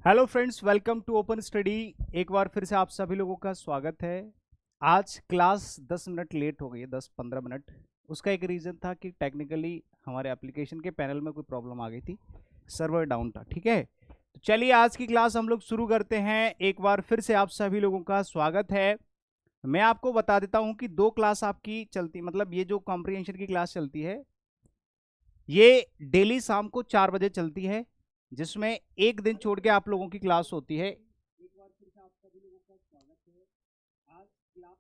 Hello friends, welcome to open study. एक बार फिर से आप सभी लोगों का स्वागत है। आज क्लास 10 मिनट लेट हो गई है, 10-15 मिनट। उसका एक रीज़न था कि टेक्निकली हमारे एप्लीकेशन के पैनल में कोई प्रॉब्लम आ गई थी, सर्वर डाउन था। ठीक है, तो चलिए आज की क्लास हम लोग शुरू करते हैं। एक बार फिर से आप सभी लोगों का स्वागत है। मैं आपको बता देता हूँ कि दो क्लास आपकी चलती, मतलब ये जो कॉम्प्रिहेंशन की क्लास चलती है ये डेली शाम को 4 बजे चलती है, जिसमें एक दिन छोड़ के आप लोगों की क्लास होती है। एक बार फिर से आप सभी लोगों का स्वागत है। आज क्लास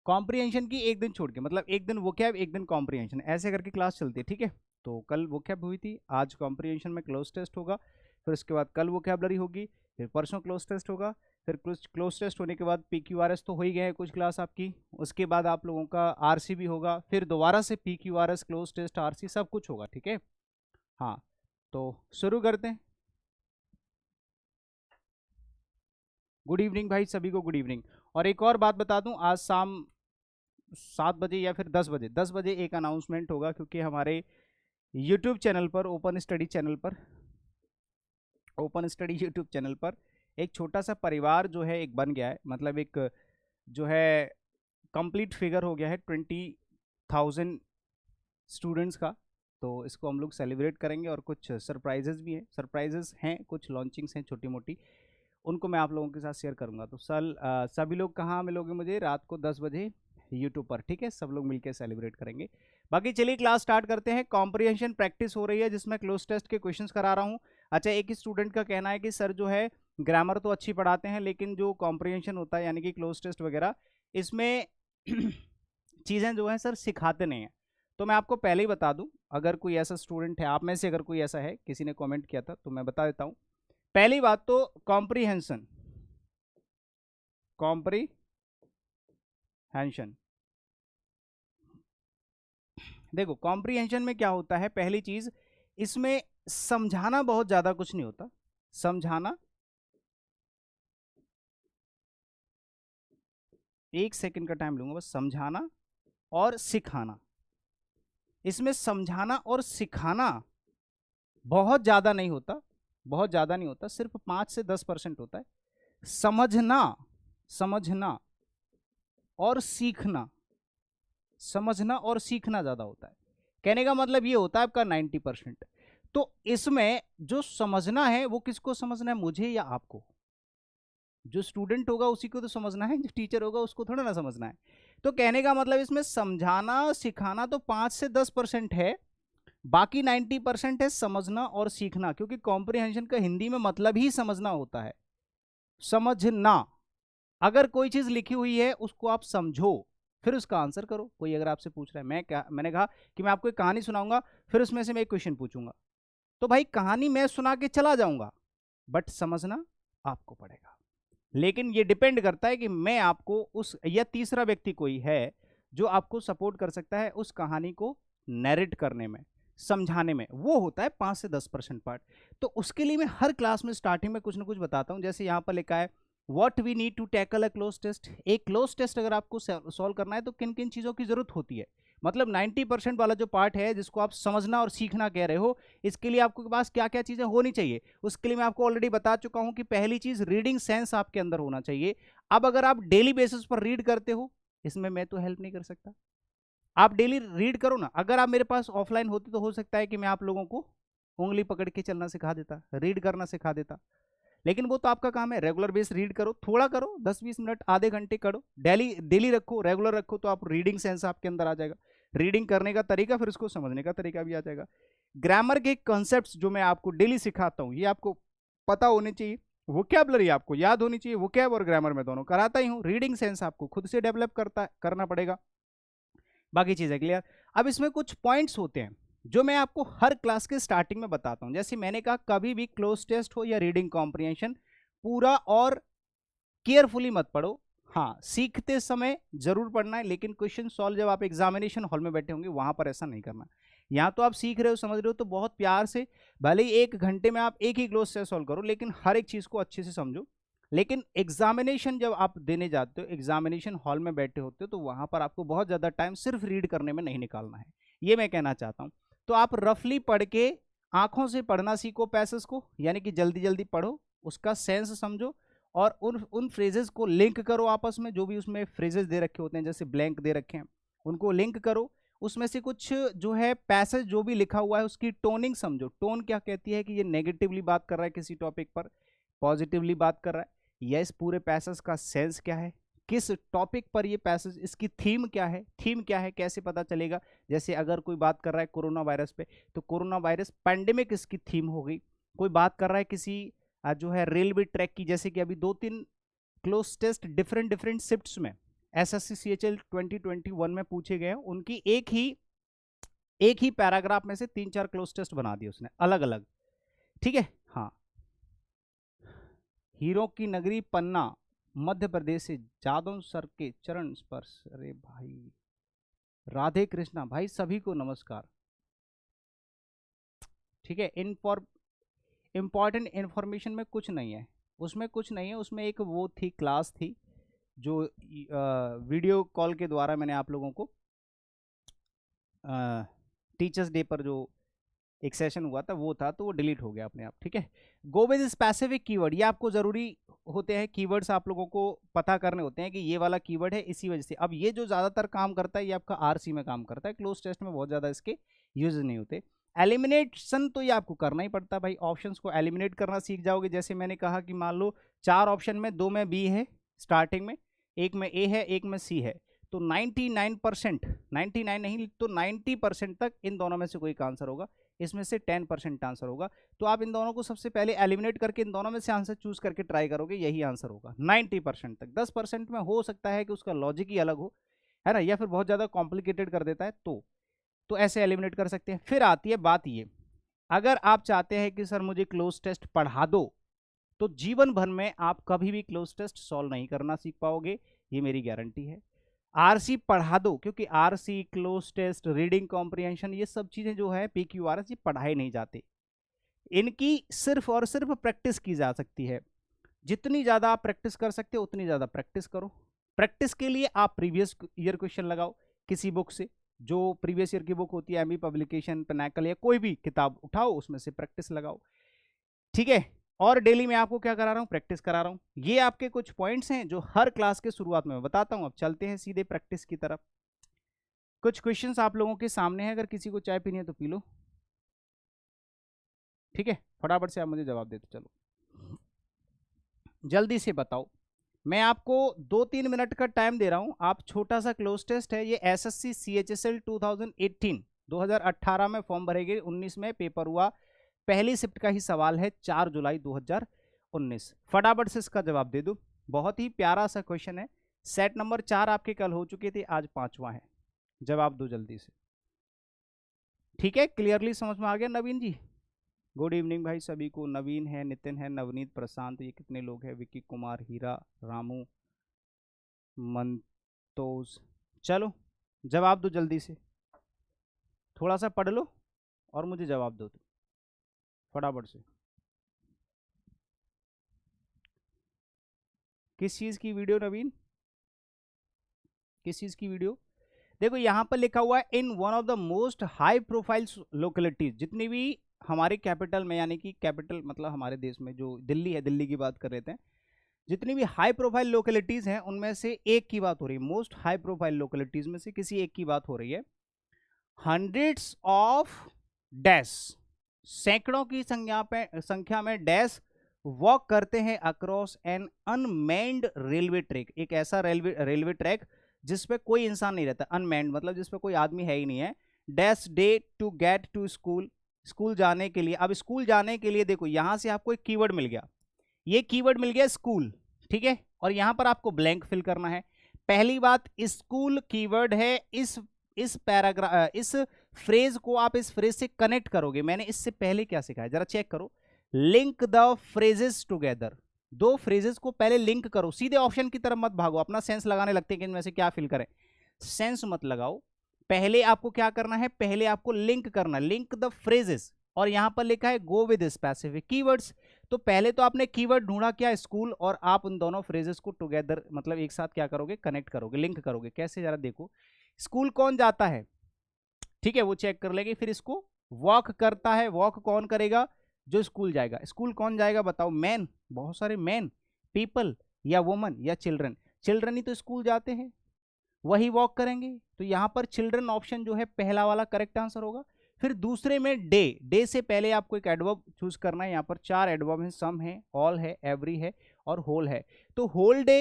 कॉम्प्रिहेंशन की एक दिन छोड़ के, मतलब एक दिन वोकैब एक दिन कॉम्प्रिहेंशन, ऐसे करके क्लास चलती है। ठीक है, तो कल वोकैब हुई थी, आज कॉम्प्रिहेंशन में क्लोज टेस्ट होगा, फिर उसके बाद कल वोकैबलरी होगी, फिर परसों क्लोज टेस्ट होगा, फिर कुछ क्लोज टेस्ट होने के बाद PQRS तो हो ही गए हैं कुछ क्लास आपकी। उसके बाद आप लोगों का RC भी होगा, फिर दोबारा से PQRS क्लोज टेस्ट RC सब कुछ होगा। ठीक है, हाँ, तो शुरू करते हैं। गुड इवनिंग भाई, सभी को गुड इवनिंग। और एक और बात बता दूं, आज शाम 7 बजे या फिर 10 बजे, 10 बजे एक अनाउंसमेंट होगा, क्योंकि हमारे यूट्यूब चैनल पर, ओपन स्टडी चैनल पर, ओपन स्टडी यूट्यूब चैनल पर एक छोटा सा परिवार जो है एक बन गया है, मतलब एक जो है कंप्लीट फिगर हो गया है 20,000 स्टूडेंट्स का। तो इसको हम लोग सेलिब्रेट करेंगे और कुछ सरप्राइजेस भी हैं, सरप्राइजेस हैं, कुछ लॉन्चिंग्स हैं छोटी मोटी, उनको मैं आप लोगों के साथ शेयर करूंगा। तो सभी लोग कहाँ मिलोगे मुझे? रात को 10 बजे यूट्यूब पर। ठीक है, सब लोग मिलकर सेलिब्रेट करेंगे। बाकी चलिए क्लास स्टार्ट करते हैं। कॉम्प्रिहेंशन प्रैक्टिस हो रही है, जिसमें क्लोज टेस्ट के क्वेश्चंस करा रहा हूँ। अच्छा, एक ही स्टूडेंट का कहना है कि सर जो है ग्रामर तो अच्छी पढ़ाते हैं, लेकिन जो कॉम्प्रिहेंशन होता है यानी कि क्लोज टेस्ट वगैरह, इसमें चीज़ें जो है सर सिखाते नहीं हैं। तो मैं आपको पहले ही बता दूं, अगर कोई ऐसा स्टूडेंट है आप में से, अगर कोई ऐसा है, किसी ने कमेंट किया था, तो मैं बता देता हूं। पहली बात तो कॉम्प्रिहेंशन, कॉम्प्रिहेंशन देखो, कॉम्प्रिहेंशन में क्या होता है, पहली चीज इसमें समझाना बहुत ज्यादा कुछ नहीं होता। समझाना, एक सेकंड का टाइम लूंगा बस, समझाना और सिखाना। इसमें समझाना और सिखाना बहुत ज्यादा नहीं होता, बहुत ज्यादा नहीं होता, सिर्फ 5 से 10% होता है। समझना, समझना और सीखना, समझना और सीखना ज्यादा होता है। कहने का मतलब ये होता है आपका 90%। तो इसमें जो समझना है वो किसको समझना है, मुझे या आपको? जो स्टूडेंट होगा उसी को तो समझना है, जो टीचर होगा उसको थोड़ा ना समझना है। तो कहने का मतलब इसमें समझाना सिखाना तो 5 से 10% है, बाकी 90% है समझना और सीखना, क्योंकि कॉम्प्रिहेंशन का हिंदी में मतलब ही समझना होता है, समझना। अगर कोई चीज लिखी हुई है उसको आप समझो, फिर उसका आंसर करो। कोई अगर आपसे पूछ रहा है, मैंने कहा कि मैं आपको एक कहानी सुनाऊंगा, फिर उसमें से मैं एक क्वेश्चन पूछूंगा, तो भाई कहानी मैं सुना के चला जाऊंगा, बट समझना आपको पड़ेगा। लेकिन ये डिपेंड करता है कि मैं आपको उस, या तीसरा व्यक्ति कोई है जो आपको सपोर्ट कर सकता है उस कहानी को नैरेट करने में, समझाने में, वो होता है 5 से 10% पार्ट। तो उसके लिए मैं हर क्लास में स्टार्टिंग में कुछ ना कुछ बताता हूं। जैसे यहाँ पर लिखा है what we need to tackle a cloze test. एक क्लोज टेस्ट अगर आपको सॉल्व करना है तो किन किन चीज़ों की जरूरत होती है, मतलब 90% वाला जो पार्ट है जिसको आप समझना और सीखना कह रहे हो, इसके लिए आपके पास क्या क्या चीज़ें होनी चाहिए। उसके लिए मैं आपको ऑलरेडी बता चुका हूं कि पहली चीज़ रीडिंग सेंस आपके अंदर होना चाहिए। अब अगर आप डेली बेसिस पर रीड करते हो, इसमें मैं तो हेल्प नहीं कर सकता, आप डेली रीड करो ना। अगर आप मेरे पास ऑफलाइन होते तो हो सकता है कि मैं आप लोगों को उंगली पकड़ के चलना सिखा देता, रीड करना सिखा देता, लेकिन वो तो आपका काम है। रेगुलर बेस रीड करो, थोड़ा करो, 10-20 मिनट, आधे घंटे करो, डेली डेली रखो, रेगुलर रखो, तो आप रीडिंग सेंस आपके अंदर आ जाएगा, रीडिंग करने का तरीका, फिर उसको समझने का तरीका भी आ जाएगा। ग्रामर के कॉन्सेप्ट्स जो मैं आपको डेली सिखाता हूँ, ये आपको पता होने चाहिए। वोकैबलरी आपको याद होनी चाहिए, वोकैब और ग्रामर में दोनों कराता ही हूँ। रीडिंग सेंस आपको खुद से डेवलप करना पड़ेगा। बाकी चीज़ें क्लियर। अब इसमें कुछ पॉइंट्स होते हैं जो मैं आपको हर क्लास के स्टार्टिंग में बताता हूं। जैसे मैंने कहा, कभी भी क्लोज टेस्ट हो या रीडिंग कॉम्प्रिहेंशन, पूरा और केयरफुली मत पढ़ो। हाँ, सीखते समय जरूर पढ़ना है, लेकिन क्वेश्चन सॉल्व जब आप एग्जामिनेशन हॉल में बैठे होंगे वहां पर ऐसा नहीं करना। यहाँ तो आप सीख रहे हो, समझ रहे हो, तो बहुत प्यार से, भले ही 1 घंटे में आप एक ही क्लोज टेस्ट सॉल्व करो, लेकिन हर एक चीज को अच्छे से समझो। लेकिन एग्जामिनेशन जब आप देने जाते हो, एग्जामिनेशन हॉल में बैठे होते हो, तो वहां पर आपको बहुत ज्यादा टाइम सिर्फ रीड करने में नहीं निकालना है, ये मैं कहना चाहता हूं। तो आप रफली पढ़ के आंखों से पढ़ना सीखो पैसेज को, यानी कि जल्दी जल्दी पढ़ो उसका सेंस समझो और उन फ्रेजेस को लिंक करो आपस में, जो भी उसमें फ्रेजेस दे रखे होते हैं जैसे ब्लैंक दे रखे हैं उनको लिंक करो। उसमें से कुछ जो है पैसेज जो भी लिखा हुआ है उसकी टोनिंग समझो, टोन क्या कहती है कि ये नेगेटिवली बात कर रहा है किसी टॉपिक पर, पॉजिटिवली बात कर रहा है, या इस पूरे पैसेज का सेंस क्या है, किस टॉपिक पर ये पैसेज, इसकी थीम क्या है, थीम क्या है कैसे पता चलेगा। जैसे अगर कोई बात कर रहा है कोरोना वायरस पे तो कोरोना वायरस पैंडेमिक इसकी थीम हो गई। कोई बात कर रहा है किसी जो है रेलवे ट्रैक की, जैसे कि अभी 2-3 cloze taste different different shifts में एसएससी सीएचएल 2021 में पूछे गए हैं, उनकी एक ही पैराग्राफ में से 3-4 क्लोज टेस्ट बना दिए उसने अलग अलग, ठीक है। हाँ, हीरो की नगरी पन्ना मध्य प्रदेश से जादव सर के चरण स्पर्श। अरे भाई राधे कृष्णा भाई, सभी को नमस्कार, ठीक है। इंपॉर्टेंट इंफॉर्मेशन में कुछ नहीं है, उसमें कुछ नहीं है, उसमें एक वो थी क्लास थी जो वीडियो कॉल के द्वारा मैंने आप लोगों को टीचर्स डे पर जो एक सेशन हुआ था वो था, तो वो डिलीट हो गया अपने आप, ठीक है। गो विद स्पेसिफिक कीवर्ड, ये आपको जरूरी होते हैं, कीवर्ड्स आप लोगों को पता करने होते हैं कि ये वाला कीवर्ड है इसी वजह से। अब ये जो ज़्यादातर काम करता है ये आपका आरसी में काम करता है, क्लोज टेस्ट में बहुत ज़्यादा इसके यूज नहीं होते। एलिमिनेशन तो ये आपको करना ही पड़ता है भाई, ऑप्शंस को एलिमिनेट करना सीख जाओगे। जैसे मैंने कहा कि मान लो 4 ऑप्शन में 2 में बी है स्टार्टिंग में, एक में ए है, एक में सी है, तो 99%, 99 नहीं तो 90% तक इन दोनों में से कोई का आंसर होगा, इसमें से 10% आंसर होगा। तो आप इन दोनों को सबसे पहले एलिमिनेट करके इन दोनों में से आंसर चूज करके ट्राई करोगे, यही आंसर होगा 90% तक। 10% में हो सकता है कि उसका लॉजिक ही अलग हो, है ना, या फिर बहुत ज़्यादा कॉम्प्लिकेटेड कर देता है, तो ऐसे एलिमिनेट कर सकते हैं। फिर आती है बात ये, अगर आप चाहते हैं कि सर मुझे क्लोज टेस्ट पढ़ा दो, तो जीवन भर में आप कभी भी क्लोज टेस्ट सॉल्व नहीं करना सीख पाओगे, ये मेरी गारंटी है। आरसी पढ़ा दो, क्योंकि RC, cloze test, reading comprehension, ये सब चीजें जो है पीक्यूआरएस ये पढ़ाए नहीं जाते, इनकी सिर्फ और सिर्फ प्रैक्टिस की जा सकती है। जितनी ज्यादा आप प्रैक्टिस कर सकते हो उतनी ज्यादा प्रैक्टिस करो। प्रैक्टिस के लिए आप प्रीवियस ईयर क्वेश्चन लगाओ किसी बुक से, जो प्रीवियस ईयर की बुक होती है, एमबी पब्लिकेशन, पिनाकल या कोई भी किताब उठाओ, उसमें से प्रैक्टिस लगाओ, ठीक है। और डेली मैं आपको क्या करा रहा हूं, प्रैक्टिस करा रहा हूं। ये आपके कुछ पॉइंट्स हैं जो हर क्लास के शुरुआत में मैं बताता हूं। अब चलते हैं सीधे प्रैक्टिस की तरफ। कुछ क्वेश्चंस आप लोगों के सामने हैं, अगर किसी को चाय पीनी है तो पी लो, ठीक है। फटाफट से आप मुझे जवाब देते चलो, जल्दी से बताओ। मैं आपको 2-3 मिनट का टाइम दे रहा हूं। आप छोटा सा क्लोज टेस्ट है ये, एसएससी सीएचएसएल 2018 में फॉर्म भरे गए, 19 में पेपर हुआ, पहली शिफ्ट का ही सवाल है, 4 जुलाई 2019। फटाफट से इसका जवाब दे दो, बहुत ही प्यारा सा क्वेश्चन है। सेट नंबर 4 आपके कल हो चुके थे, आज 5वां है, जवाब दो जल्दी से, ठीक है। क्लियरली समझ में आ गया नवीन जी? गुड इवनिंग भाई सभी को, नवीन है, नितिन है, नवनीत, प्रशांत, ये कितने लोग हैं, विक्की कुमार, हीरा, रामू, मंतोज, चलो जवाब दो जल्दी से, थोड़ा सा पढ़ लो और मुझे जवाब दो फटाफट से। किस चीज की वीडियो नवीन, किस चीज की वीडियो? देखो यहां पर लिखा हुआ है in one of the most high profile localities, जितनी भी हमारे कैपिटल में, यानी कि कैपिटल मतलब हमारे देश में जो दिल्ली है, दिल्ली की बात कर रहे थे, जितनी भी हाई प्रोफाइल लोकेलिटीज हैं उनमें से एक की बात हो रही है, मोस्ट हाई प्रोफाइल लोकेलिटीज में से किसी एक की बात हो रही है। हंड्रेड्स ऑफ डैश, सैकड़ों की संख्या में डैश वॉक करते हैं across N unmanned railway track, एक ऐसा रेलवे ट्रैक जिसपे कोई इंसान नहीं रहता, अनमैन्ड मतलब जिसपे कोई आदमी है ही नहीं है, dash day to get to school, school जाने के लिए। अब स्कूल जाने के लिए देखो यहां से आपको एक कीवर्ड मिल गया, ये कीवर्ड मिल गया स्कूल, ठीक है, और यहां पर आपको ब्लैंक फिल करना है। पहली बात, स्कूल कीवर्ड है, इस पैराग्राफ, इस फ्रेज को आप इस फ्रेज से कनेक्ट करोगे। मैंने इससे पहले क्या सिखाया जरा चेक करो, लिंक द फ्रेजेस टुगेदर, दो फ्रेजेस को पहले लिंक करो, सीधे ऑप्शन की तरफ मत भागो, अपना सेंस लगाने लगते हैं कि इनमें से क्या फिल करें, सेंस मत लगाओ। पहले आपको क्या करना है, पहले आपको लिंक करना, लिंक द फ्रेजेस, और यहां पर लिखा है गो विद स्पेसिफिक कीवर्ड्स। तो पहले तो आपने कीवर्ड ढूंढा क्या, स्कूल, और आप उन दोनों फ्रेजेस को टुगेदर मतलब एक साथ क्या करोगे, कनेक्ट करोगे, लिंक करोगे। कैसे जरा देखो, स्कूल कौन जाता है, ठीक है, वो चेक कर लेंगे। फिर इसको वॉक करता है, वॉक कौन करेगा, जो स्कूल जाएगा। स्कूल कौन जाएगा बताओ? मैन, बहुत सारे मैन, पीपल या वुमन या चिल्ड्रन? चिल्ड्रन ही तो स्कूल जाते हैं, वही वॉक करेंगे। तो यहाँ पर चिल्ड्रन ऑप्शन जो है पहला वाला करेक्ट आंसर होगा। फिर दूसरे में डे, डे से पहले आपको एक एडवर्ब चूज करना है। यहाँ पर 4 एडवर्ब हैं, सम है, ऑल है, एवरी है और होल है। तो whole day,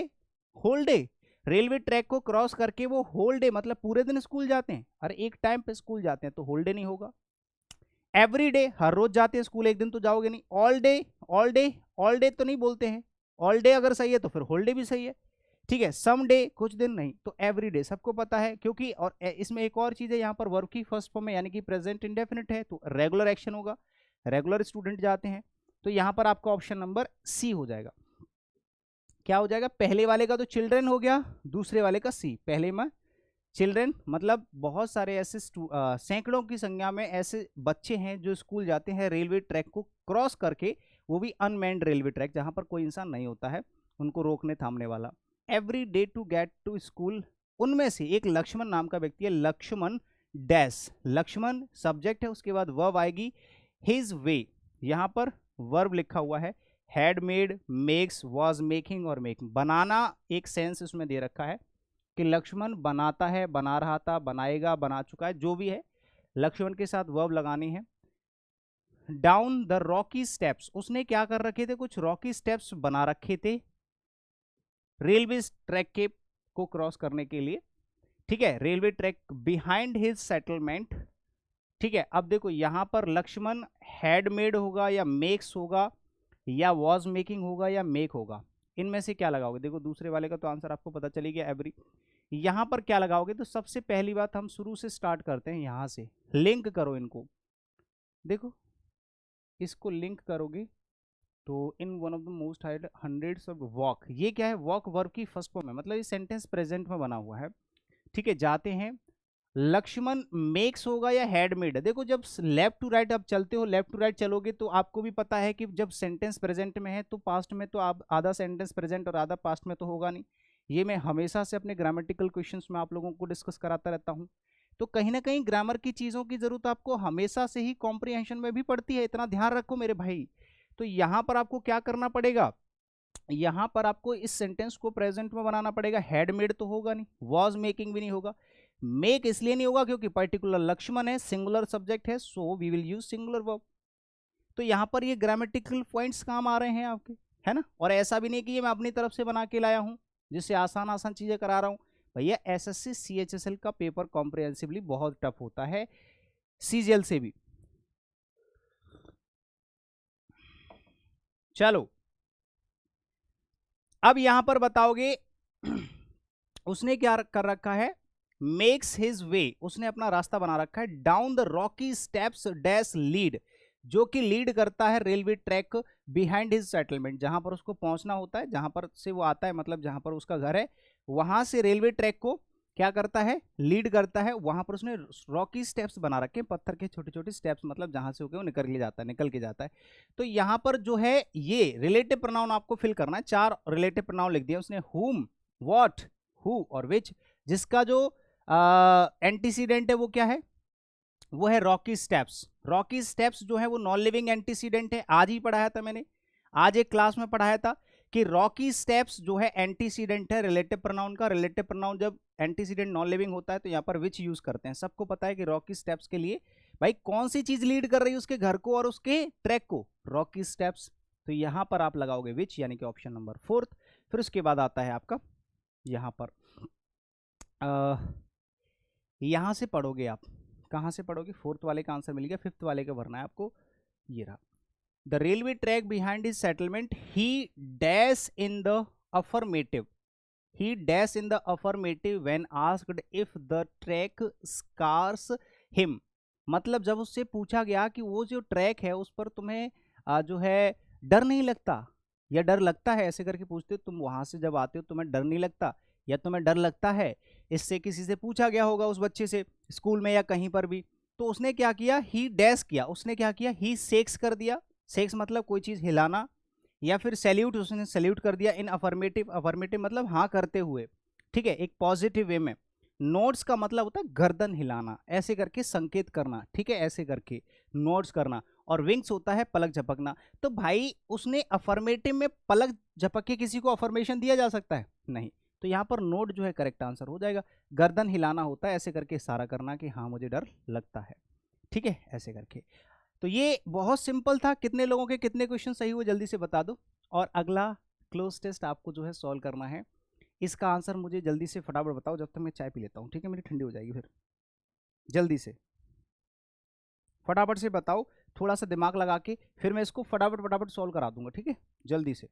whole day railway track को क्रॉस करके वो होल डे मतलब पूरे दिन स्कूल जाते हैं, और एक टाइम पे स्कूल जाते हैं, तो होल डे नहीं होगा। एवरी डे, हर रोज जाते हैं स्कूल, एक दिन तो जाओगे नहीं। All day, all day, all day तो नहीं बोलते हैं। ऑल डे अगर सही है तो फिर होल डे भी सही है, ठीक है। सम डे, कुछ दिन नहीं, तो एवरी डे सबको पता है। क्योंकि और इसमें एक और चीज है, यहाँ पर वर्ब की फर्स्ट फॉर्म में यानी कि प्रेजेंट इंडेफिनिट है, तो रेगुलर एक्शन होगा, रेगुलर स्टूडेंट जाते हैं। तो यहाँ पर आपका ऑप्शन नंबर सी हो जाएगा। क्या हो जाएगा? पहले वाले का तो चिल्ड्रन हो गया, दूसरे वाले का सी। पहले में चिल्ड्रन मतलब बहुत सारे ऐसे सैकड़ों की संख्या में ऐसे बच्चे हैं जो स्कूल जाते हैं रेलवे ट्रैक को क्रॉस करके, वो भी अनमैन्ड रेलवे ट्रैक जहां पर कोई इंसान नहीं होता है उनको रोकने थामने वाला। Every day to get to school, उनमें से एक लक्ष्मण नाम का व्यक्ति है। लक्ष्मण डैश, लक्ष्मण सब्जेक्ट है, उसके बाद वर्ब आएगी हिज वे। यहां पर वर्ब लिखा हुआ है had made, makes, was making और मेकिंग। बनाना एक सेंस उसमें दे रखा है कि लक्ष्मण बनाता है, बना रहा था, बनाएगा, बना चुका है, जो भी है लक्ष्मण के साथ वर्ब लगानी है। डाउन द रॉकी स्टेप्स, उसने क्या कर रखे थे? कुछ रॉकी स्टेप्स बना रखे थे रेलवे ट्रैक के को क्रॉस करने के लिए, ठीक है। Railway track behind his settlement, ठीक है। अब देखो यहां पर लक्ष्मण हैडमेड होगा या मेक्स होगा या वॉज मेकिंग होगा या मेक होगा, इनमें से क्या लगाओगे? देखो दूसरे वाले का तो आंसर आपको पता चली गया, एवरी। यहां पर क्या लगाओगे? तो सबसे पहली बात हम शुरू से स्टार्ट करते हैं, यहां से लिंक करो इनको। देखो इसको लिंक करोगे तो in one of the most hide hundreds of walk, ये क्या है? वॉक वर्ब की फर्स्ट फॉर्म है, मतलब ये सेंटेंस प्रेजेंट में बना हुआ है, ठीक है। जाते हैं, लक्ष्मण मेक्स होगा या हैडमेड? देखो जब लेफ्ट टू राइट आप चलते हो, लेफ्ट टू राइट चलोगे तो आपको भी पता है कि जब सेंटेंस प्रेजेंट में है तो पास्ट में तो आप आधा सेंटेंस प्रेजेंट और आधा पास्ट में तो होगा नहीं। ये मैं हमेशा से अपने ग्रामेटिकल क्वेश्चंस में आप लोगों को डिस्कस कराता रहता हूँ। तो कहीं ना कहीं ग्रामर की चीज़ों की जरूरत आपको हमेशा से ही कॉम्प्रिहेंशन में भी पड़ती है, इतना ध्यान रखो मेरे भाई। तो यहाँ पर आपको क्या करना पड़ेगा? यहाँ पर आपको इस सेंटेंस को प्रेजेंट में बनाना पड़ेगा। हैडमेड तो होगा नहीं, वॉज मेकिंग भी नहीं होगा, मेक इसलिए नहीं होगा क्योंकि पर्टिकुलर लक्ष्मण है, सिंगुलर सब्जेक्ट है, so we will use singular verb. तो यहाँ पर ये ग्रामेटिकल पॉइंट्स काम आ रहे हैं आपके, है ना। और ऐसा भी नहीं कि ये मैं अपनी तरफ से बना के लाया हूँ जिससे आसान आसान चीजें करा रहा हूँ भैया। एसएससी सीएचएसएल का पेपर कॉम्प्रिहेंसिवली बहुत टफ होता है, सीजीएल से भी। चलो अब यहां पर बताओगे उसने क्या कर रखा है? मेक्स हिज वे, उसने अपना रास्ता बना रखा है। Down the Rocky steps dash lead, जो कि लीड करता है railway track behind his settlement, जहां पर उसको पहुंचना होता है, जहां पर से वो आता है, मतलब जहां पर उसका घर है, वहां से रेलवे ट्रैक को क्या करता है? लीड करता है। वहां पर उसने रॉकी स्टेप्स बना रखे हैं, पत्थर के छोटे छोटे स्टेप्स, मतलब जहां से होकर वो निकल के जाता है। तो यहां पर जो है ये रिलेटिव प्रोनाउन आपको फिल करना है। 4 रिलेटिव प्रोनाउन लिख दिया उसने, हुम, व्हाट, हु और विच। जिसका जो एंटीसीडेंट है वो क्या है? वो है रॉकी स्टेप्स। रॉकी स्टेप्स जो है वो नॉन लिविंग एंटीसीडेंट है, आज ही पढ़ाया था मैंने, आज एक क्लास में पढ़ाया था कि रॉकी स्टेप्स जो है एंटीसीडेंट है रिलेटिव प्रोनाउन का। रिलेटिव प्रोनाउन जब एंटीसीडेंट नॉन लिविंग होता है तो यहाँ पर विच यूज करते हैं। सबको पता है कि रॉकी स्टेप्स के लिए भाई कौन सी चीज लीड कर रही है उसके घर को और उसके ट्रैक को? Rocky steps. तो यहां पर आप लगाओगे विच, यानी कि ऑप्शन नंबर 4। फिर उसके बाद आता है आपका यहां पर यहां से पढ़ोगे आप, कहां से पढ़ोगे? 4th वाले का आंसर मिल गया, 5th वाले का भरना है आपको। ये रहा, the railway track behind his settlement he dash in the affirmative, he dash in the affirmative when asked if the track scares him. मतलब जब उससे पूछा गया कि वो जो ट्रैक है उस पर तुम्हें जो है डर नहीं लगता या डर लगता है, ऐसे करके पूछते हो। तुम वहां से जब आते हो तुम्हें डर नहीं लगता या तुम्हें डर लगता है, इससे किसी से पूछा गया होगा उस बच्चे से स्कूल में या कहीं पर भी। तो उसने क्या किया? ही डैश किया, उसने क्या किया? ही सेक्स कर दिया। सेक्स मतलब कोई चीज हिलाना, या फिर सैल्यूट, उसने सैल्यूट कर दिया इन अफर्मेटिव। अफर्मेटिव मतलब हाँ करते हुए, ठीक है, एक पॉजिटिव वे में। नोड्स का मतलब होता है गर्दन हिलाना, ऐसे करके संकेत करना, ठीक है, ऐसे करके नोड्स करना। और विंग्स होता है पलक झपकना। तो भाई उसने अफर्मेटिव में पलक झपक के किसी को अफर्मेशन दिया जा सकता है? नहीं। तो यहाँ पर नोट जो है करेक्ट आंसर हो जाएगा। गर्दन हिलाना होता है, ऐसे करके इशारा करना कि हाँ मुझे डर लगता है, ठीक है, ऐसे करके। तो ये बहुत सिंपल था। कितने लोगों के कितने क्वेश्चन सही हुए जल्दी से बता दो। और अगला क्लोज टेस्ट आपको जो है सॉल्व करना है। इसका आंसर मुझे जल्दी से फटाफट बताओ, जब तक मैं चाय पी लेता हूँ, ठीक है, मेरी ठंडी हो जाएगी फिर। जल्दी से फटाफट से बताओ, थोड़ा सा दिमाग लगा के, फिर मैं इसको फटाफट फटाफट सॉल्व करा दूंगा, ठीक है, जल्दी से।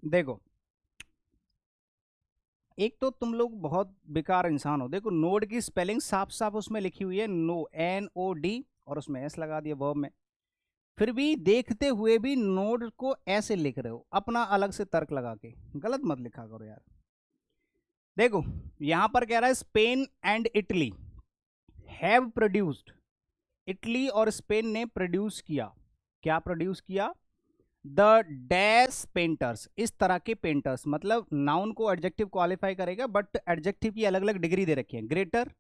देखो, एक तो तुम लोग बहुत बेकार इंसान हो। देखो नोड की स्पेलिंग साफ साफ उसमें लिखी हुई है, नो, NOD, और उसमें एस लगा दिया वर्ब में। फिर भी देखते हुए भी नोड को ऐसे लिख रहे हो, अपना अलग से तर्क लगा के। गलत मत लिखा करो यार। देखो यहां पर कह रहा है Spain and Italy have produced, Italy और स्पेन ने प्रोड्यूस किया, क्या प्रोड्यूस किया? द डैश पेंटर्स, इस तरह के पेंटर्स। मतलब नाउन को एडजेक्टिव क्वालिफाई करेगा, बट एडजेक्टिव की अलग अलग डिग्री दे रखी है। Greater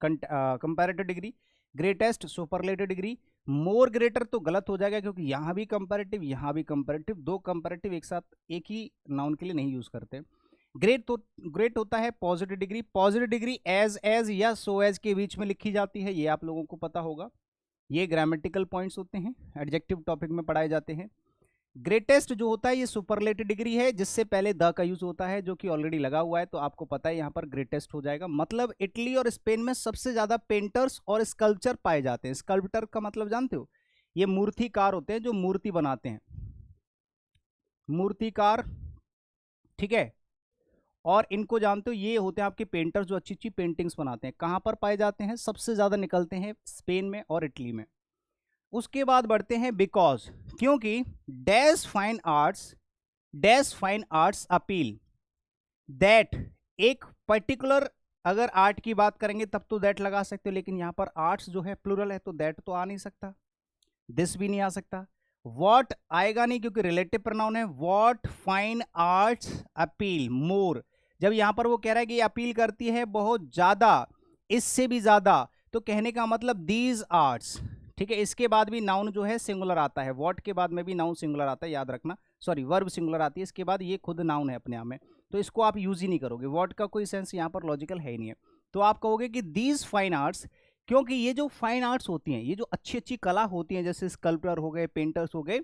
comparative degree, greatest superlative degree, मोर ग्रेटर तो गलत हो जाएगा क्योंकि यहां भी कंपैरेटिव यहां भी कंपैरेटिव, दो कंपैरेटिव एक साथ एक ही नाउन के लिए नहीं यूज करते। ग्रेट तो ग्रेट होता है positive degree. Positive degree as या सो एज के बीच में लिखी जाती है, ये आप लोगों को पता होगा। ये ग्रामेटिकल पॉइंट्स होते हैं, एडजेक्टिव टॉपिक में पढ़ाए जाते हैं। ग्रेटेस्ट जो होता है ये सुपरलेटिव डिग्री है, जिससे पहले द का यूज होता है, जो कि ऑलरेडी लगा हुआ है, तो आपको पता है यहां पर ग्रेटेस्ट हो जाएगा। मतलब इटली और स्पेन में सबसे ज्यादा पेंटर्स और स्कल्पचर पाए जाते हैं। स्कल्पटर का मतलब जानते हो? ये मूर्तिकार होते हैं जो मूर्ति बनाते हैं, मूर्तिकार, ठीक है। और इनको जानते हो, ये होते हैं आपके पेंटर्स जो अच्छी अच्छी पेंटिंग्स बनाते हैं। कहां पर पाए जाते हैं? सबसे ज्यादा निकलते हैं स्पेन में और इटली में। उसके बाद बढ़ते हैं बिकॉज, क्योंकि dash fine arts appeal that, एक पर्टिकुलर, अगर आर्ट की बात करेंगे तब तो दैट लगा सकते हो, लेकिन यहां पर आर्ट्स जो है प्लूरल है, तो दैट तो आ नहीं सकता, दिस भी नहीं आ सकता, वॉट आएगा नहीं क्योंकि रिलेटिव प्रोनाउन है। वॉट फाइन आर्ट्स अपील मोर, जब यहां पर वो कह रहा है कि अपील करती है बहुत ज्यादा, इससे भी ज्यादा, तो कहने का मतलब दीज आर्ट्स, ठीक है। इसके बाद भी नाउन जो है सिंगुलर आता है, वॉट के बाद में भी नाउन सिंगुलर आता है, याद रखना, सॉरी वर्ब सिंगुलर आती है, इसके बाद ये खुद नाउन है अपने आप में, तो इसको आप यूज ही नहीं करोगे। वॉट का कोई सेंस यहाँ पर लॉजिकल है ही नहीं है, तो आप कहोगे कि दीज फाइन आर्ट्स, क्योंकि ये जो फाइन आर्ट्स होती हैं, ये जो अच्छी अच्छी कला होती हैं, जैसे स्कल्पटर हो गए, पेंटर्स हो गए,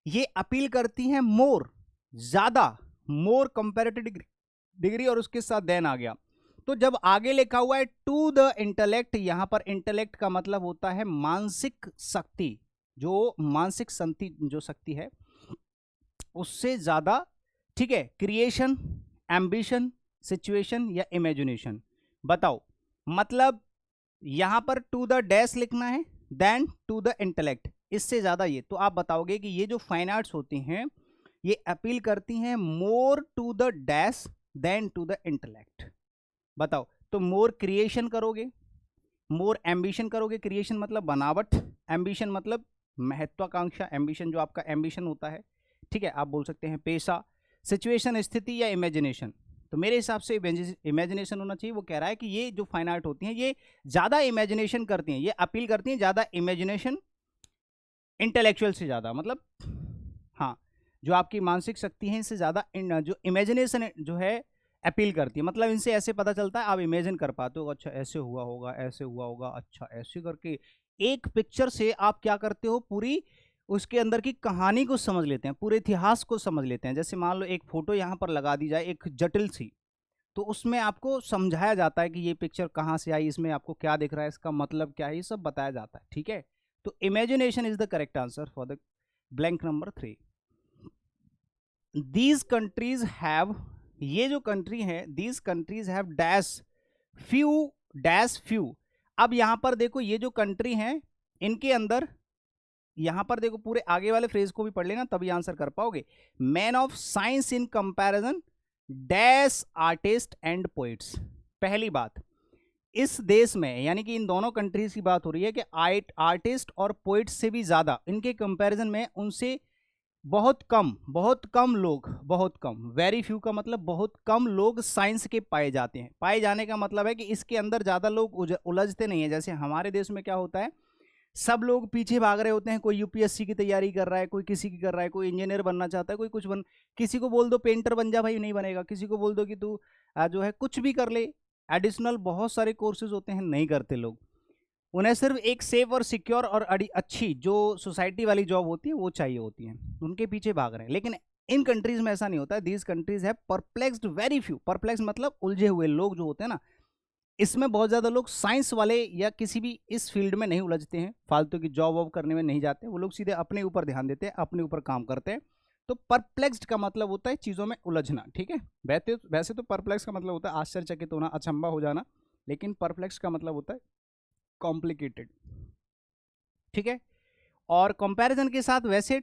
ये अपील करती हैं मोर, ज्यादा, मोर कंपेरेटिव डिग्री, और उसके साथ देन आ गया। तो जब आगे लिखा हुआ है टू द इंटेलेक्ट, यहां पर इंटेलेक्ट का मतलब होता है मानसिक शक्ति, जो मानसिक जो शक्ति है उससे ज्यादा, ठीक है। क्रिएशन, एम्बिशन, सिचुएशन या इमेजिनेशन, बताओ। मतलब यहां पर टू द डैश लिखना है, देन टू द इंटेलेक्ट, इससे ज्यादा ये, तो आप बताओगे कि ये जो फाइन आर्ट्स होती हैं ये अपील करती हैं more to the dash than to the intellect. बताओ, तो मोर क्रिएशन करोगे, मोर एम्बिशन करोगे, क्रिएशन मतलब बनावट, एम्बिशन मतलब महत्वाकांक्षा, एम्बिशन जो आपका एम्बिशन होता है, ठीक है, आप बोल सकते हैं पेशा, सिचुएशन स्थिति या इमेजिनेशन। तो मेरे हिसाब से इमेजिनेशन होना चाहिए। वो कह रहा है कि ये जो फाइन आर्ट होती हैं ये ज्यादा इमेजिनेशन करती हैं, ये अपील करती हैं ज्यादा इमेजिनेशन इंटेलेक्चुअल से ज्यादा, मतलब हाँ, जो आपकी मानसिक शक्ति है इससे ज्यादा जो इमेजिनेशन जो है अपील करती है। मतलब इनसे ऐसे पता चलता है, आप इमेजिन कर पाते हो, अच्छा ऐसे हुआ होगा, ऐसे हुआ होगा, अच्छा ऐसे करके एक पिक्चर से आप क्या करते हो, पूरी उसके अंदर की कहानी को समझ लेते हैं, पूरे इतिहास को समझ लेते हैं। जैसे मान लो एक फोटो यहाँ पर लगा दी जाए, एक जटिल सी, तो उसमें आपको समझाया जाता है कि ये पिक्चर कहाँ से आई, इसमें आपको क्या दिख रहा है, इसका मतलब क्या है, ये सब बताया जाता है, ठीक है। तो imagination is the correct answer for the blank number 3। These countries have, ये जो कंट्री है, these countries have dash few. अब यहां पर देखो ये जो कंट्री है इनके अंदर, यहां पर देखो पूरे आगे वाले फ्रेज को भी पढ़ लेना तभी आंसर कर पाओगे। Man of science in comparison dash artist and poets. पहली बात, इस देश में यानी कि इन दोनों कंट्रीज की बात हो रही है कि आर्टिस्ट और पोइट्स से भी ज्यादा इनके कंपैरिजन में उनसे बहुत कम लोग, बहुत कम, वेरी फ्यू का मतलब बहुत कम लोग साइंस के पाए जाते हैं। पाए जाने का मतलब है कि इसके अंदर ज्यादा लोग उलझते नहीं है। जैसे हमारे देश में क्या होता है, सब लोग पीछे भाग रहे होते हैं, कोई यूपीएससी की तैयारी कर रहा है, कोई किसी की कर रहा है, कोई इंजीनियर बनना चाहता है, कोई कुछ किसी को बोल दो पेंटर बन जा, भाई नहीं बनेगा। किसी को बोल दो कि तू जो है कुछ भी कर ले, एडिशनल बहुत सारे कोर्सेज होते हैं, नहीं करते लोग। उन्हें सिर्फ एक सेफ और सिक्योर और अच्छी जो सोसाइटी वाली जॉब होती है वो चाहिए होती है, उनके पीछे भाग रहे हैं। लेकिन इन कंट्रीज में ऐसा नहीं होता है। दीज कंट्रीज है परप्लेक्स्ड वेरी फ्यू। परप्लेक्स मतलब उलझे हुए लोग जो होते हैं ना, इसमें बहुत ज़्यादा लोग साइंस वाले या किसी भी इस फील्ड में नहीं उलझते हैं, फालतू की जॉब वॉब करने में नहीं जाते। वो लोग सीधे अपने ऊपर ध्यान देते हैं, अपने ऊपर काम करते हैं। तो परप्लेक्स्ड का मतलब होता है चीज़ों में उलझना, ठीक है। वैसे तो परप्लेक्स का मतलब होता है आश्चर्यचकित होना, अचंभा हो जाना, लेकिन परप्लेक्स का मतलब होता है कॉम्प्लिकेटेड, ठीक है। और कंपैरिजन के साथ वैसे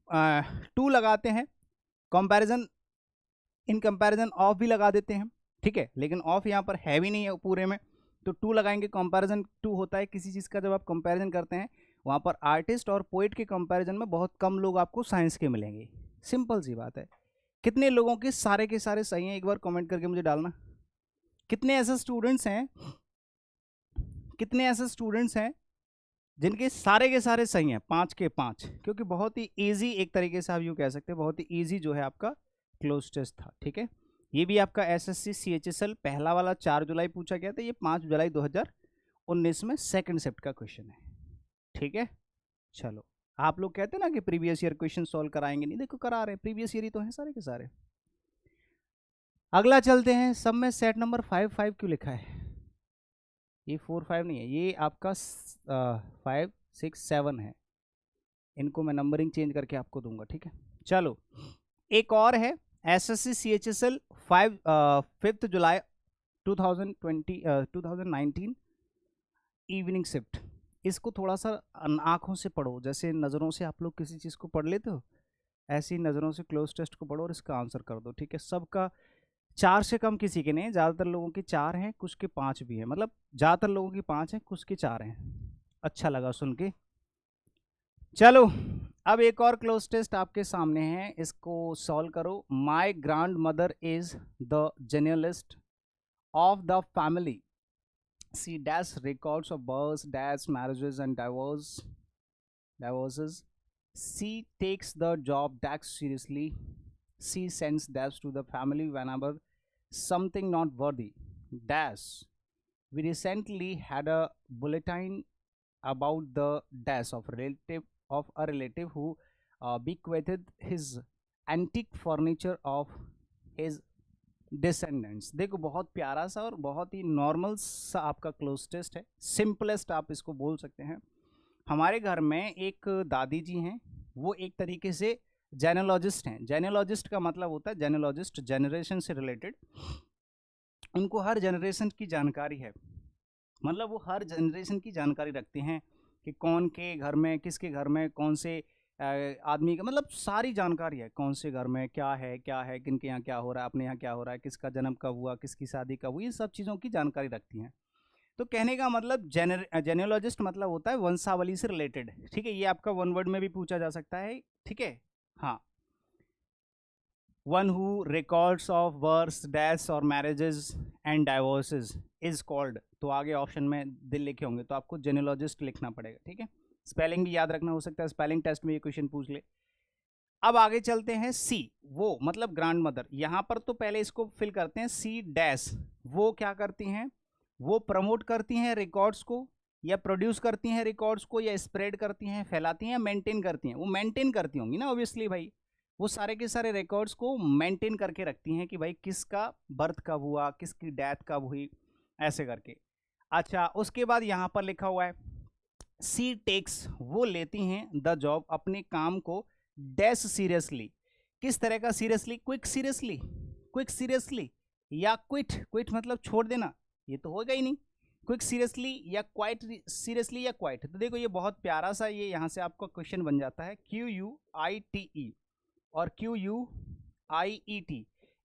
टू लगाते हैं, कंपैरिजन इन कंपैरिजन ऑफ भी लगा देते हैं, ठीक है। लेकिन ऑफ यहाँ पर है भी नहीं है पूरे में, तो टू लगाएंगे। कंपैरिजन टू होता है किसी चीज़ का जब आप कंपैरिजन करते हैं, वहाँ पर आर्टिस्ट और पोइट के कंपैरिजन में बहुत कम लोग आपको साइंस के मिलेंगे। सिंपल सी बात है। कितने लोगों के सारे सही हैं, एक बार कमेंट करके मुझे डालना। कितने ऐसे स्टूडेंट्स हैं, कितने ऐसे स्टूडेंट्स हैं जिनके सारे के सारे सही हैं, 5 के 5? क्योंकि बहुत ही ईजी, एक तरीके से आप यूँ कह सकते हैं, बहुत ही ईजी जो है आपका क्लोज टेस्ट था, ठीक है। ये भी आपका एसएससी सीएचएसएल पहला वाला 4 जुलाई पूछा गया था, ये 5 जुलाई 2019 में सेकंड शिफ्ट का क्वेश्चन है, ठीक है। चलो, आप लोग कहते हैं ना कि प्रीवियस ईयर क्वेश्चन सॉल्व कराएंगे, नहीं, देखो करा रहे हैं, प्रीवियस ईयर ही तो हैं सारे के सारे। अगला चलते हैं, सब में सेट नंबर 5 क्यों लिखा है? ये 4 5 नहीं है, ये आपका 5 6 7 है। इनको मैं नंबरिंग चेंज करके आपको दूंगा, ठीक है। चलो, एक और है एसएससी सीएचएसएल 5 जुलाई 2019 इवनिंग शिफ्ट। इसको थोड़ा सा आंखों से पढ़ो, जैसे नज़रों से आप लोग किसी चीज़ को पढ़ लेते हो, ऐसी नज़रों से क्लोज टेस्ट को पढ़ो और इसका आंसर कर दो, ठीक है। सबका 4 से कम किसी के नहीं, ज़्यादातर लोगों के 4 हैं, कुछ के 5 भी हैं, मतलब ज़्यादातर लोगों की 5 हैं, कुछ के 4 हैं। अच्छा लगा सुन के। चलो, अब एक और क्लोज टेस्ट आपके सामने है, इसको सॉल्व करो। My grandmother is the genealogist of the family, see dash records of birth dash marriages and divorces. She takes the job dash seriously. She sends dash to the family whenever something not worthy dash. We recently had a bulletin about the dash of a relative who bequeathed his antique furniture of his descendants. देखो, बहुत प्यारा सा और बहुत ही normal सा आपका cloze test है, simplest आप इसको बोल सकते हैं। हमारे घर में एक दादी जी हैं, वो एक तरीके से जेनोलॉजिस्ट हैं। जेनोलॉजिस्ट का मतलब होता है, जेनोलॉजिस्ट जनरेशन से रिलेटेड, उनको हर जनरेशन की जानकारी है, मतलब वो हर जनरेशन की जानकारी रखते हैं कि कौन के घर में, किसके घर में कौन से आदमी का, मतलब सारी जानकारी है, कौन से घर में क्या है, किन के यहाँ क्या हो रहा है, अपने यहाँ क्या हो रहा है, किसका जन्म कब हुआ, किसकी शादी कब हुई, ये सब चीज़ों की जानकारी रखती हैं। तो कहने का मतलब जेनेलॉजिस्ट मतलब होता है वंशावली से रिलेटेड, ठीक है। ये आपका वन वर्ड में भी पूछा जा सकता है, ठीक है। हाँ, one who records of birth deaths और मैरिजेस एंड डाइवोर्सेस इज कॉल्ड, तो आगे ऑप्शन में दिल लिखे होंगे तो आपको जेनेलॉजिस्ट लिखना पड़ेगा, ठीक है। स्पेलिंग भी याद रखना, हो सकता है स्पेलिंग टेस्ट में ये क्वेश्चन पूछ ले। अब आगे चलते हैं, सी वो मतलब ग्रैंड मदर, यहाँ पर तो पहले इसको फिल करते हैं। सी डैश, वो क्या करती हैं, वो प्रमोट करती हैं रिकॉर्ड्स को, या प्रोड्यूस करती हैं रिकॉर्ड्स को, या स्प्रेड करती हैं, फैलाती हैं, मेंटेन करती हैं। वो मेंटेन करती होंगी ना ऑब्वियसली भाई, वो सारे के सारे रिकॉर्ड्स को मेंटेन करके रखती हैं कि भाई किसका बर्थ कब हुआ, किसकी डेथ कब हुई, ऐसे करके। अच्छा, उसके बाद यहाँ पर लिखा हुआ है सी टेक्स, वो लेती हैं द जॉब, अपने काम को, डैश सीरियसली, किस तरह का seriously, quick seriously, quick seriously या क्विट, क्विट मतलब छोड़ देना, ये तो होगा ही नहीं। क्विक सीरियसली या क्वाइट सीरियसली या क्वाइट। तो देखो ये बहुत प्यारा सा ये यहाँ से आपका क्वेश्चन बन जाता है। QUITE और QUIET,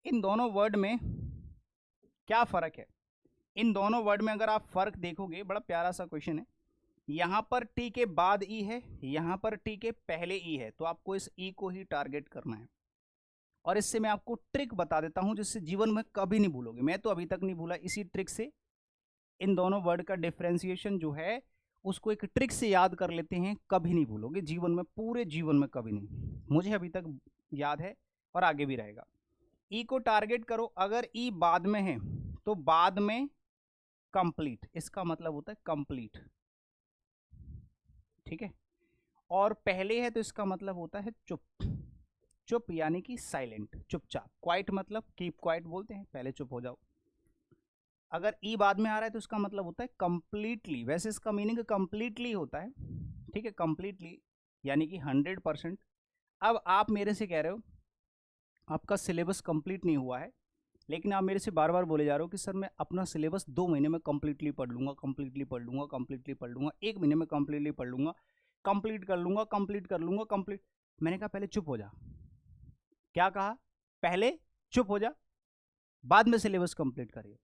इन दोनों वर्ड में क्या फ़र्क है? इन दोनों वर्ड में अगर आप फ़र्क देखोगे, बड़ा प्यारा सा क्वेश्चन है। यहाँ पर टी के बाद ई है, यहाँ पर टी के पहले ई है, तो आपको इस ई को ही टारगेट करना है। और इससे मैं आपको ट्रिक बता देता हूँ जिससे जीवन में कभी नहीं भूलोगे। मैं तो अभी तक नहीं भूला। इसी ट्रिक से इन दोनों वर्ड का डिफ्रेंसिएशन जो है उसको एक ट्रिक से याद कर लेते हैं, कभी नहीं भूलोगे जीवन में, पूरे जीवन में कभी नहीं। मुझे अभी तक याद है और आगे भी रहेगा। ई को टारगेट करो, अगर ई बाद में है तो बाद में कंप्लीट, इसका मतलब होता है कंप्लीट, ठीक है। और पहले है तो इसका मतलब होता है चुप, चुप यानी कि साइलेंट, चुपचाप। क्वाइट मतलब कीप क्वाइट बोलते हैं, पहले चुप हो जाओ। अगर ई बाद में आ रहा है तो इसका मतलब होता है कंप्लीटली, वैसे इसका मीनिंग कंप्लीटली होता है, ठीक है, कंप्लीटली यानी कि 100%। अब आप मेरे से कह रहे हो आपका सिलेबस कंप्लीट नहीं हुआ है, लेकिन आप मेरे से बार बार बोले जा रहे हो कि सर मैं अपना सिलेबस 2 महीने में कंप्लीटली पढ़ लूँगा, कंप्लीटली पढ़ लूँगा, कंप्लीटली पढ़ लूँगा, 1 महीने में कंप्लीटली पढ़ लूँगा, कंप्लीट कर लूँगा, कंप्लीट कर लूँगा, कंप्लीट। मैंने कहा पहले चुप हो जा। क्या कहा? पहले चुप हो जा, बाद में सिलेबस कंप्लीट करिए।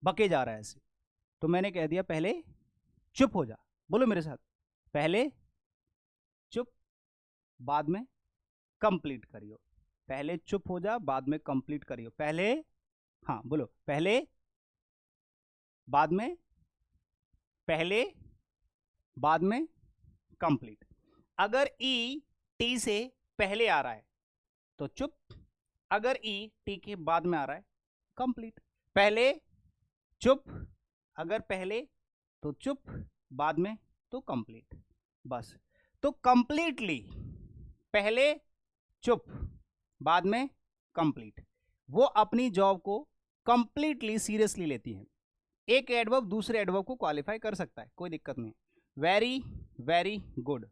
बके जा रहा है ऐसे, तो मैंने कह दिया पहले चुप हो जा। बोलो मेरे साथ, पहले चुप, बाद में कंप्लीट करियो। पहले चुप हो जा, बाद में कंप्लीट करियो। पहले, हाँ बोलो, पहले बाद में, पहले बाद में कंप्लीट। अगर ई टी से पहले आ रहा है तो चुप, अगर ई टी के बाद में आ रहा है कंप्लीट। पहले चुप, अगर पहले तो चुप, बाद में तो कंप्लीट, बस। तो कंप्लीटली, पहले चुप, बाद में कंप्लीट, वो अपनी जॉब को कंप्लीटली सीरियसली लेती है। एक एडवर्ब दूसरे एडवर्ब को क्वालिफाई कर सकता है, कोई दिक्कत नहीं। वेरी वेरी गुड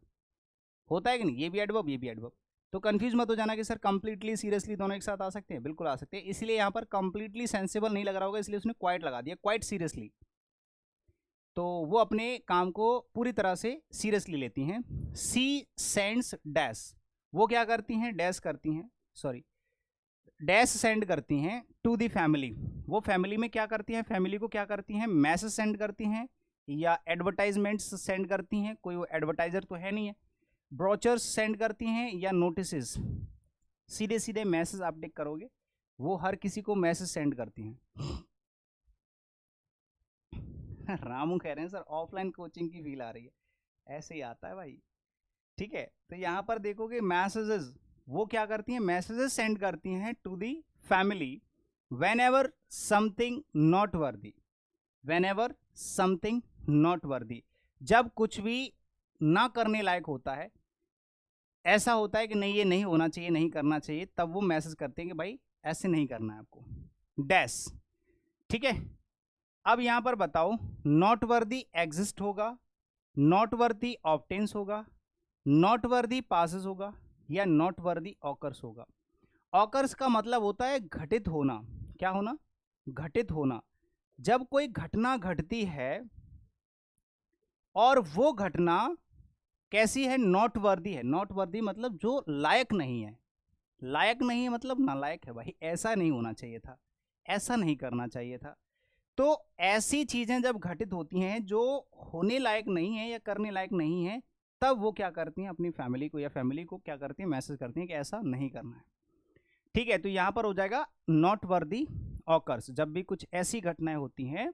होता है कि नहीं, ये भी एडवर्ब, ये भी एडवर्ब। तो कंफ्यूज मत हो जाना कि सर कंप्लीटली सीरियसली दोनों एक साथ आ सकते हैं, बिल्कुल आ सकते हैं। इसलिए यहाँ पर कंप्लीटली सेंसिबल नहीं लग रहा होगा, इसलिए उसने क्वाइट लगा दिया, क्वाइट सीरियसली। तो वो अपने काम को पूरी तरह से सीरियसली लेती हैं। सी सेंड्स डैश, वो क्या करती हैं? डैश करती हैं, सॉरी, डैश सेंड करती हैं टू दी फैमिली। वो फैमिली में क्या करती हैं? फैमिली को क्या करती हैं? मैसेज सेंड करती हैं या एडवर्टाइजमेंट्स सेंड करती हैं, कोई वो एडवर्टाइजर तो है नहीं है। ब्रोचर्स सेंड करती हैं या नोटिसेस, सीधे सीधे मैसेज आप टिक करोगे, वो हर किसी को मैसेज सेंड करती हैं। रामू कह रहे हैं सर ऑफलाइन कोचिंग की फील आ रही है, ऐसे ही आता है भाई, ठीक है। तो यहाँ पर देखोगे मैसेजेस, वो क्या करती हैं? मैसेजेस सेंड करती हैं to the family whenever something not worthy, whenever something not worthy, जब कुछ भी ना करने लायक होता है, ऐसा होता है कि नहीं ये नहीं होना चाहिए, नहीं करना चाहिए, तब वो मैसेज करते हैं कि भाई ऐसे नहीं करना है आपको, डैश, ठीक है। अब यहां पर बताओ, नॉट वर्दी एग्जिस्ट होगा, नॉट वर्दी ऑब्टेन्स होगा, नॉट वर्दी पासेस होगा, या नॉट वर्दी ऑकर्स होगा। ऑकर्स का मतलब होता है घटित होना। क्या होना? घटित होना। जब कोई घटना घटती है और वो घटना कैसी है? नॉट वर्दी है। नॉट वर्दी मतलब जो लायक नहीं है, लायक नहीं है मतलब नालायक है भाई, ऐसा नहीं होना चाहिए था, ऐसा नहीं करना चाहिए था। तो ऐसी चीजें जब घटित होती हैं जो होने लायक नहीं है या करने लायक नहीं है, तब वो क्या करती हैं? अपनी फैमिली को या फैमिली को क्या करती हैं? मैसेज करती हैं कि ऐसा नहीं करना है, ठीक है। तो यहां पर हो जाएगा नॉट वर्दी ऑकर्स, जब भी कुछ ऐसी घटनाएं होती हैं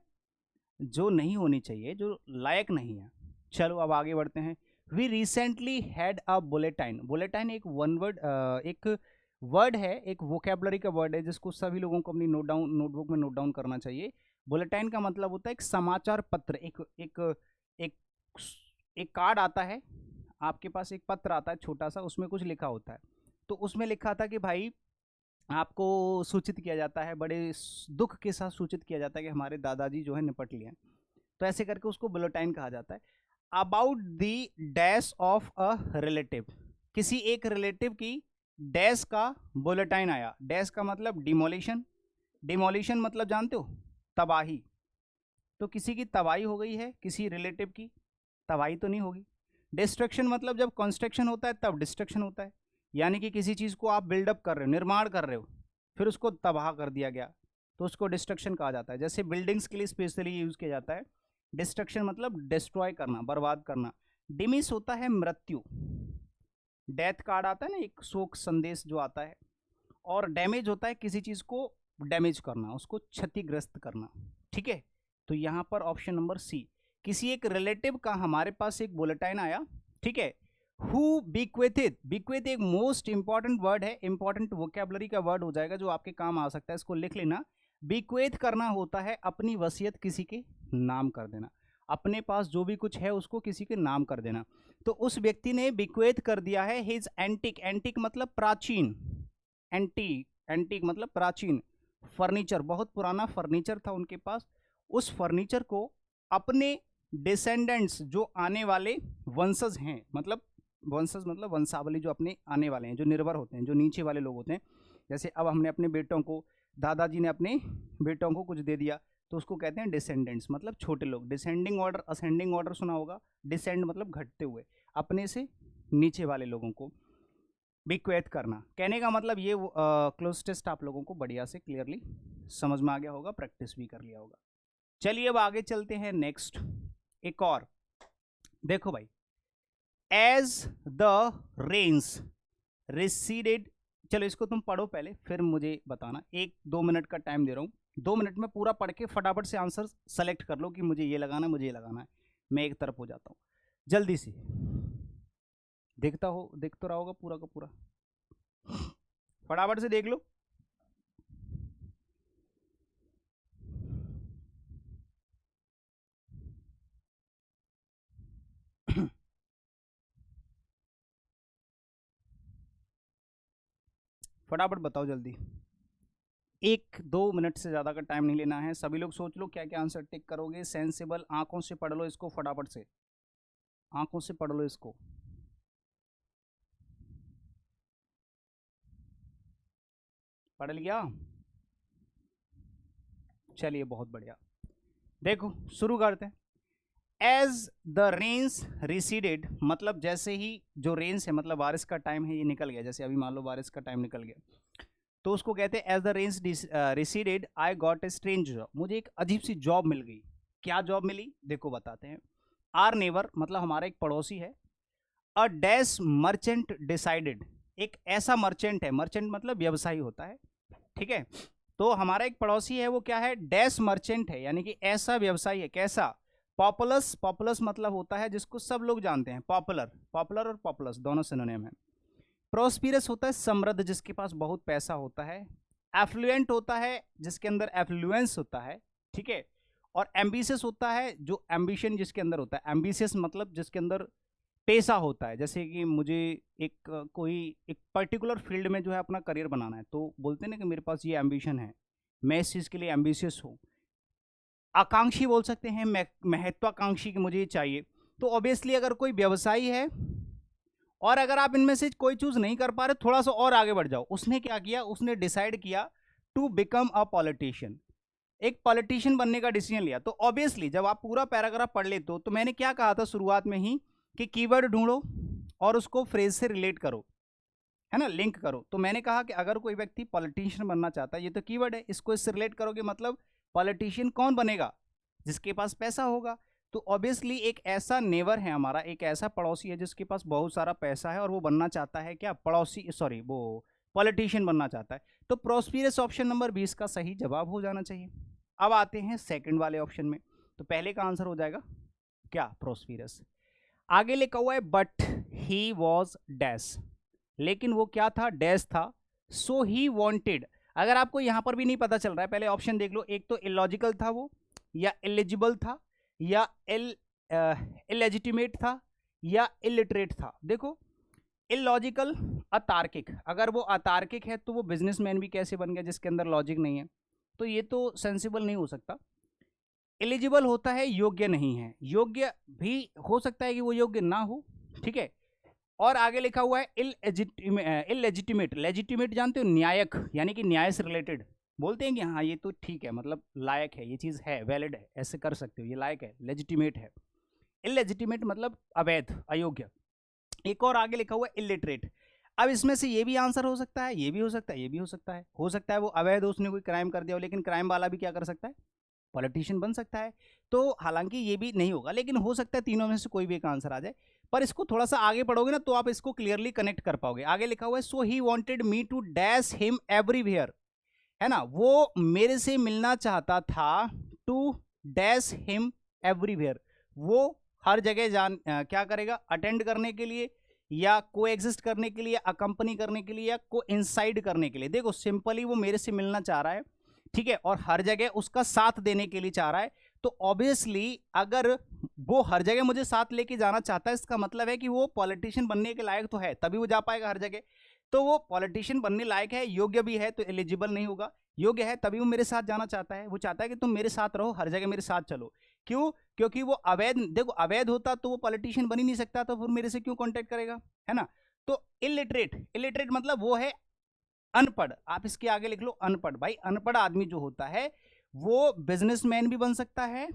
जो नहीं होनी चाहिए, जो लायक नहीं है। चलो अब आगे बढ़ते हैं। We recently had a bulletin. Bulletin एक वन वर्ड, एक वर्ड है, एक वोकेबलरी का वर्ड है जिसको सभी लोगों को अपनी नोटबुक में नोट डाउन करना चाहिए। बुलेटिन का मतलब होता है एक समाचार पत्र, एक एक कार्ड आता है आपके पास, एक पत्र आता है छोटा सा, उसमें कुछ लिखा होता है। तो उसमें लिखा था कि भाई आपको सूचित किया जाता है, बड़े दुख के साथ सूचित किया जाता है कि हमारे दादाजी जो है निपट लिए हैं, तो ऐसे करके उसको बुलेटिन कहा जाता है। About the dash of a relative, किसी एक रिलेटिव की डैश का बुलेटिन आया। डैश का मतलब डिमोलिशन। डिमोलिशन मतलब जानते हो, तबाही। तो किसी की तबाही हो गई है, किसी रिलेटिव की तबाही तो नहीं होगी। डिस्ट्रक्शन मतलब जब कंस्ट्रक्शन होता है तब डिस्ट्रक्शन होता है, यानी कि किसी चीज़ को आप बिल्डअप कर रहे हो, निर्माण कर रहे हो, फिर उसको तबाह कर दिया गया, तो उसको डिस्ट्रक्शन कहा जाता है। जैसे बिल्डिंग्स के लिए स्पेशली यूज़ किया जाता है डिस्ट्रक्शन, मतलब डिस्ट्रॉय करना, बर्बाद करना। डिमिस होता है मृत्यु, डेथ कार्ड आता है ना, एक शोक संदेश जो आता है। और डैमेज होता है किसी चीज़ को डैमेज करना, उसको क्षतिग्रस्त करना। ठीक है, तो यहाँ पर ऑप्शन नंबर सी, किसी एक रिलेटिव का हमारे पास एक बुलेटिन आया। ठीक है, हु बिक्वेथेड। बिक्वेथ एक मोस्ट इंपॉर्टेंट वर्ड है, इंपॉर्टेंट वोकेबलरी का वर्ड हो जाएगा जो आपके काम आ सकता है, इसको लिख लेना। बिक्वेथ करना होता है अपनी वसीयत किसी के नाम कर देना, अपने पास जो भी कुछ है उसको किसी के नाम कर देना। तो उस व्यक्ति ने बिक्वेथ कर दिया है हिज एंटिक। एंटिक मतलब प्राचीन, एंटीक, एंटीक मतलब प्राचीन फर्नीचर, बहुत पुराना फर्नीचर था उनके पास। उस फर्नीचर को अपने डिसेंडेंट्स, जो आने वाले वंशज हैं, मतलब वंशज मतलब वंशावली, जो अपने आने वाले हैं, जो निर्भर होते हैं, जो नीचे वाले लोग होते हैं। जैसे अब हमने अपने बेटों को, दादाजी ने अपने बेटों को कुछ दे दिया, तो उसको कहते हैं डिसेंडेंट्स, मतलब छोटे लोग। डिसेंडिंग ऑर्डर, असेंडिंग ऑर्डर सुना होगा। डिसेंड मतलब घटते हुए, अपने से नीचे वाले लोगों को बिक्वेथ करना। कहने का मतलब ये क्लोज टेस्ट आप लोगों को बढ़िया से क्लियरली समझ में आ गया होगा, प्रैक्टिस भी कर लिया होगा। चलिए अब आगे चलते हैं नेक्स्ट। एक और देखो भाई, एज द रेन्स रिसीडेड। चलो इसको तुम पढ़ो पहले, फिर मुझे बताना। 1-2 मिनट का टाइम दे रहा हूँ, 2 मिनट में पूरा पढ़ के फटाफट से आंसर सेलेक्ट कर लो कि मुझे ये लगाना है, मुझे ये लगाना है। मैं एक तरफ हो जाता हूँ जल्दी से। देख तो रहा होगा पूरा का पूरा, फटाफट से देख लो। फटाफट बताओ जल्दी, 1-2 मिनट से ज़्यादा का टाइम नहीं लेना है। सभी लोग सोच लो क्या क्या आंसर टिक करोगे। सेंसिबल, आंखों से पढ़ लो इसको, फटाफट से आंखों से पढ़ लो इसको। पढ़ लिया? चलिए बहुत बढ़िया, देखो शुरू करते हैं। एज द रेन्स रिसीडेड मतलब जैसे ही जो रेन्स है, मतलब बारिश का टाइम है, ये निकल गया। जैसे अभी मान लो बारिश का टाइम निकल गया, तो उसको कहते हैं as the rains receded I got a strange job. मुझे एक अजीब सी जॉब मिल गई। क्या जॉब मिली देखो बताते हैं। आर नेबर मतलब हमारा एक पड़ोसी है। अ डैश मर्चेंट डिसाइडेड, एक ऐसा मर्चेंट है, मर्चेंट मतलब व्यवसायी होता है। ठीक है, तो हमारा एक पड़ोसी है, वो क्या है, डैश मर्चेंट है, यानी कि ऐसा व्यवसायी है। कैसा? पॉपुलस, पॉपुलस मतलब होता है जिसको सब लोग जानते हैं। पॉपुलर, पॉपुलर और पॉपुलस दोनों सिनोनिम है। प्रोस्पिरस होता है समृद्ध, जिसके पास बहुत पैसा होता है। एफ्लुएंट होता है जिसके अंदर एफ्लुएंस होता है। ठीक है, और एम्बिशियस होता है जो एम्बिशन जिसके अंदर होता है। एम्बिशियस मतलब जिसके अंदर पैसा होता है। जैसे कि मुझे एक कोई एक पर्टिकुलर फील्ड में जो है अपना करियर बनाना है, तो बोलते हैं ना कि मेरे पास ये एम्बिशन है, मैं इस चीज़ के लिए एम्बिशियस हूँ। आकांक्षी बोल सकते हैं, महत्वाकांक्षी कि मुझे ये चाहिए। तो ऑब्वियसली अगर कोई व्यवसायी है और अगर आप इनमें से कोई चूज नहीं कर पा रहे, थोड़ा सा और आगे बढ़ जाओ। उसने क्या किया, उसने डिसाइड किया टू बिकम अ पॉलिटिशियन, एक पॉलिटिशियन बनने का डिसीजन लिया। तो ऑब्वियसली जब आप पूरा पैराग्राफ पढ़ लेते हो, तो मैंने क्या कहा था शुरुआत में ही कि कीवर्ड ढूंढो और उसको फ्रेज से रिलेट करो, है ना, लिंक करो। तो मैंने कहा कि अगर कोई व्यक्ति पॉलिटिशियन बनना चाहता है, ये तो कीवर्ड है, इसको इससे रिलेट करोगे, मतलब पॉलिटिशियन कौन बनेगा, जिसके पास पैसा होगा। तो ऑब्वियसली एक ऐसा नेबर है हमारा, एक ऐसा पड़ोसी है जिसके पास बहुत सारा पैसा है और वो बनना चाहता है क्या, पड़ोसी, सॉरी वो पॉलिटिशियन बनना चाहता है। तो प्रोस्पिरस ऑप्शन नंबर 20 का सही जवाब हो जाना चाहिए। अब आते हैं सेकंड वाले ऑप्शन में, तो पहले का आंसर हो जाएगा क्या, प्रोस्पिरस। आगे लिखा हुआ है बट ही वॉज डैश, लेकिन वो क्या था, डैश था। सो ही वॉन्टेड, अगर आपको यहां पर भी नहीं पता चल रहा है, पहले ऑप्शन देख लो। एक तो इलॉजिकल था वो, या इलिजिबल था, या इलेजिटिमेट था, या इलिटरेट था। देखो इलॉजिकल, अतार्किक, अगर वो अतार्किक है तो वो बिजनेसमैन भी कैसे बन गया जिसके अंदर लॉजिक नहीं है, तो ये तो सेंसिबल नहीं हो सकता। एलिजिबल होता है योग्य नहीं है, योग्य भी हो सकता है कि वो योग्य ना हो। ठीक है, और आगे लिखा हुआ है इलेजिटिमेट। लेजिटिमेट जानते हो, न्यायक, यानी कि न्याय से रिलेटेड, बोलते हैं कि हाँ ये तो ठीक है, मतलब लायक है, ये चीज है, वैलिड है, ऐसे कर सकते हो, ये लायक है, लेजिटिमेट है। इलेजिटिमेट मतलब अवैध, अयोग्य। एक और आगे लिखा हुआ है इलिटरेट। अब इसमें से ये भी आंसर हो सकता है, ये भी हो सकता है, ये भी हो सकता है वो अवैध, उसने कोई क्राइम कर दिया हो, लेकिन क्राइम वाला भी क्या कर सकता है, पॉलिटिशियन बन सकता है। तो हालांकि ये भी नहीं होगा, लेकिन हो सकता है तीनों में से कोई भी एक आंसर आ जाए। पर इसको थोड़ा सा आगे पढ़ोगे ना तो आप इसको क्लियरली कनेक्ट कर पाओगे। आगे लिखा हुआ है so he wanted me to dash him everywhere, है ना, वो मेरे से मिलना चाहता था, टू डैश हिम एवरीवेयर, वो हर जगह क्या करेगा, अटेंड करने के लिए, या को एग्जिस्ट करने के लिए, अकंपनी करने के लिए, या को इंसाइड करने के लिए। देखो सिंपली वो मेरे से मिलना चाह रहा है, ठीक है, और हर जगह उसका साथ देने के लिए चाह रहा है। तो ऑब्वियसली अगर वो हर जगह मुझे साथ लेके जाना चाहता है, इसका मतलब है कि वो पॉलिटिशियन बनने के लायक तो है, तभी वो जा पाएगा हर जगह। तो वो पॉलिटिशियन बनने लायक है, योग्य भी है, तो एलिजिबल नहीं होगा। योग्य है तभी वो मेरे साथ जाना चाहता है, वो चाहता है कि तुम मेरे साथ रहो, हर जगह मेरे साथ चलो। क्यों? क्योंकि वो अवैध, देखो अवैध होता तो वो पॉलिटिशियन बन ही नहीं सकता, तो फिर मेरे से क्यों कॉन्टेक्ट करेगा, है ना। तो इलिटरेट, इलिटरेट मतलब वो है अनपढ़। आप इसके आगे लिख लो अनपढ़। भाई अनपढ़ आदमी जो होता है वो बिजनेसमैन भी बन सकता है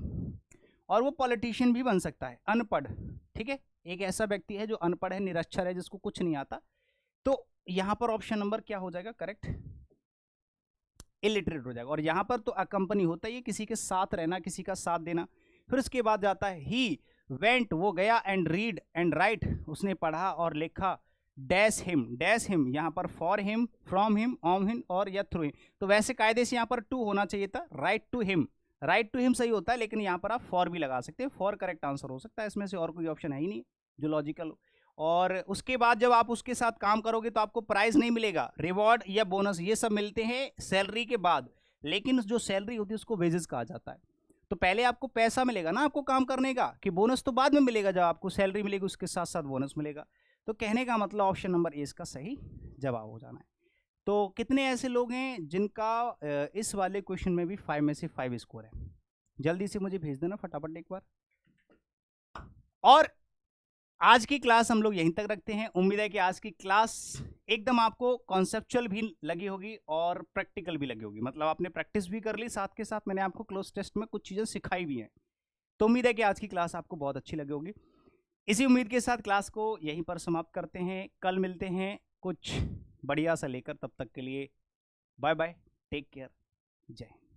और वो पॉलिटिशियन भी बन सकता है, अनपढ़, ठीक है। एक ऐसा व्यक्ति है जो अनपढ़ है, निरक्षर है, जिसको कुछ नहीं आता। तो यहां पर ऑप्शन नंबर क्या हो जाएगा करेक्ट, इलिटरेट हो जाएगा। और यहां पर तो अकंपनी होता ही है, किसी के साथ रहना, किसी का साथ देना। फिर उसके बाद जाता है ही वेंट, वो गया, एंड रीड एंड राइट, उसने पढ़ा और लिखा, डैश हिम यहाँ पर for him, from him, on him और या थ्रू हिम। तो वैसे कायदे से यहाँ पर टू होना चाहिए था, राइट टू हिम सही होता है, लेकिन यहाँ पर आप फॉर भी लगा सकते हैं, फॉर करेक्ट आंसर हो सकता है इसमें से, और कोई ऑप्शन है ही नहीं जो लॉजिकल हो। और उसके बाद जब आप उसके साथ काम करोगे तो आपको प्राइज नहीं मिलेगा, रिवॉर्ड या बोनस ये सब मिलते हैं सैलरी के बाद, लेकिन जो सैलरी होती है उसको वेजेस कहा जाता है। तो पहले आपको पैसा मिलेगा ना आपको काम करने का, कि बोनस तो बाद में मिलेगा, जब आपको सैलरी मिलेगी उसके साथ साथ बोनस मिलेगा। तो कहने का मतलब ऑप्शन नंबर ए इसका सही जवाब हो जाना है। तो कितने ऐसे लोग हैं जिनका इस वाले क्वेश्चन में भी 5 में से 5 स्कोर है, जल्दी से मुझे भेज देना फटाफट एक बार। और आज की क्लास हम लोग यहीं तक रखते हैं। उम्मीद है कि आज की क्लास एकदम आपको कॉन्सेप्चुअल भी लगी होगी और प्रैक्टिकल भी लगी होगी, मतलब आपने प्रैक्टिस भी कर ली, साथ के साथ मैंने आपको क्लोज टेस्ट में कुछ चीज़ें सिखाई भी हैं। तो उम्मीद है कि आज की क्लास आपको बहुत अच्छी लगी होगी। इसी उम्मीद के साथ क्लास को यहीं पर समाप्त करते हैं, कल मिलते हैं कुछ बढ़िया सा लेकर, तब तक के लिए बाय बाय, टेक केयर, जय हिंद।